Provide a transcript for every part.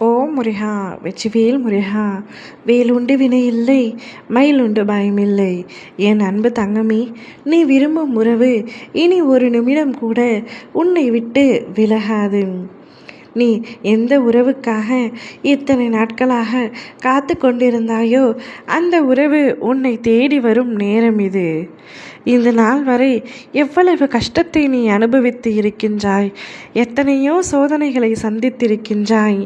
ஓம் முருகா வெற்றிவேல் முருகா. வேலுண்டு வினையில்லை, மயிலுண்டு பயமில்லை. என் அன்பு தங்கமே, நீ விரும்பும் உறவு இனி ஒரு நிமிடம் கூட உன்னை விட்டு விலகாது. நீ எந்த உறவுக்காக இத்தனை நாட்களாக காத்து கொண்டிருந்தாயோ அந்த உறவு உன்னை தேடி வரும் நேரம் இது. இந்த நாள் வரை எவ்வளவு கஷ்டத்தை நீ அனுபவித்து இருக்கின்றாய், எத்தனையோ சோதனைகளை சந்தித்திருக்கின்றாய்.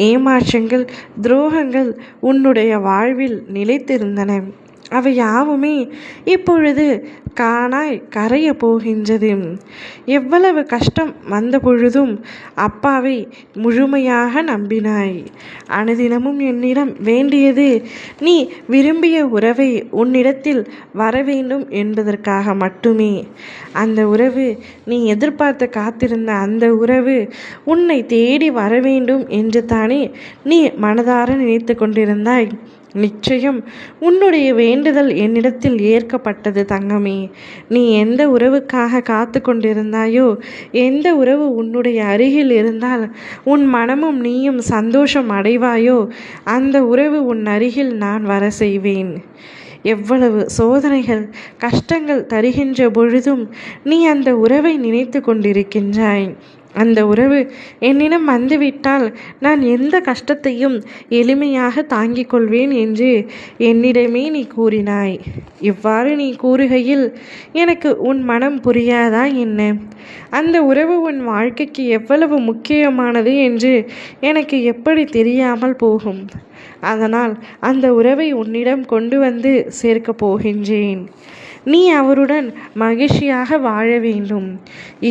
ஏமாற்றங்கள், துரோகங்கள் உன்னுடைய வாழ்வில் நிலைத்திருந்தன. அவை யாவுமே இப்பொழுது காணாய் கரைய போகின்றது. எவ்வளவு கஷ்டம் வந்த பொழுதும் அப்பாவை முழுமையாக நம்பினாய். அனுதினமும் என்னிடம் வேண்டியது நீ விரும்பிய உறவை உன்னிடத்தில் வர வேண்டும் என்பதற்காக மட்டுமே. அந்த உறவு, நீ எதிர்பார்த்து காத்திருந்த அந்த உறவு உன்னை தேடி வர வேண்டும் என்று தானே நீ மனதார நினைத்து கொண்டிருந்தாய். நிச்சயம் உன்னுடைய வேண்டுதல் என்னிடத்தில் ஏற்கப்பட்டது தங்கமே. நீ எந்த உறவுக்காக காத்து கொண்டிருந்தாயோ, எந்த உறவு உன்னுடைய அருகில் இருந்தால் உன் மனமும் நீயும் சந்தோஷம் அடைவாயோ அந்த உறவு உன் அருகில் நான் வர செய்வேன். எவ்வளவு சோதனைகள், கஷ்டங்கள் தருகின்ற பொழுதும் நீ அந்த உறவை நினைத்து கொண்டிருக்கின்றாய். அந்த உறவு என்னிடம் வந்துவிட்டால் நான் எந்த கஷ்டத்தையும் எளிமையாக தாங்கிக் கொள்வேன் என்று என்னிடமே நீ கூறினாய். இவ்வாறு நீ கூறுகையில் எனக்கு உன் மனம் புரியாதா என்ன? அந்த உறவு உன் வாழ்க்கைக்கு எவ்வளவு முக்கியமானது என்று எனக்கு எப்படி தெரியாமல் போகும்? அதனால் அந்த உறவை உன்னிடம் கொண்டு வந்து சேர்க்கப் போகின்றேன். நீ அவருடன் மகிழ்ச்சியாக வாழ வேண்டும்.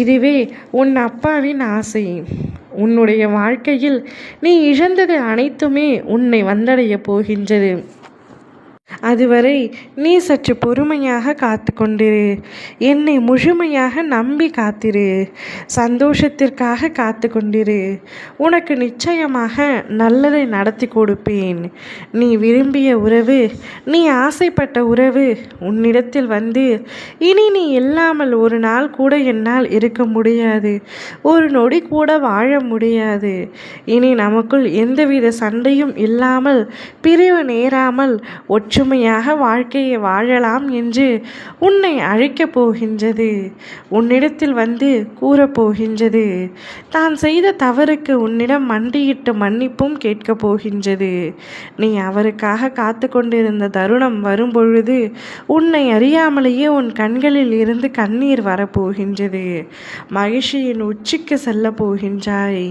இதுவே உன் அப்பாவின் ஆசை. உன்னுடைய வாழ்க்கையில் நீ இழந்தது அனைத்துமே உன்னை வந்தடைய போகின்றது. அதுவரை நீ சற்று பொறுமையாக காத்து கொண்டிரு. என்னை முழுமையாக நம்பி காத்திரு. சந்தோஷத்திற்காக காத்து கொண்டிரு. உனக்கு நிச்சயமாக நல்லதை நடத்தி கொடுப்பேன். நீ விரும்பிய உறவு, நீ ஆசைப்பட்ட உறவு உன்னிடத்தில் வந்து இனி நீ இல்லாமல் ஒரு நாள் கூட என்னால் இருக்க முடியாது, ஒரு நொடி கூட வாழ முடியாது. இனி நமக்குள் எந்தவித சண்டையும் இல்லாமல், பிரிவு நேராமல் ஒற்றுமையாக வாழ்க்கையை வாழலாம் என்று உன்னை அழைக்கப் போகின்றது. உன்னிடத்தில் வந்து கூறப்போகின்றது. தான் செய்த தவறுக்கு உன்னிடம் மண்டியிட்டு மன்னிப்பும் கேட்கப் போகின்றது. நீ அவருக்காக காத்து கொண்டிருந்த தருணம் வரும்பொழுது உன்னை அறியாமலேயே உன் கண்களில் இருந்து கண்ணீர் வரப்போகின்றது. மகிழ்ச்சியின் உச்சிக்கு செல்ல போகின்றாய்.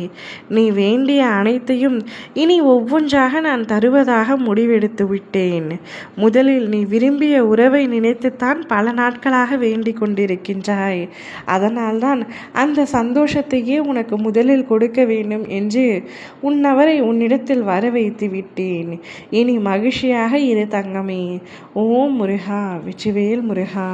நீ வேண்டிய அனைத்தையும் இனி ஒவ்வொன்றாக நான் தருவதாக முடிவெடுத்து விட்டேன். முதலில் நீ விரும்பிய உறவை நினைத்துத்தான் பல நாட்களாக வேண்டிக் கொண்டிருக்கின்றாய். அதனால்தான் அந்த சந்தோஷத்தையே உனக்கு முதலில் கொடுக்க வேண்டும் என்று உன்னவரை உன்னிடத்தில் வர வைத்து விட்டேன். இனி மகிழ்ச்சியாக இரு தங்கமே. ஓம் முருகா வெற்றிவேல் முருகா.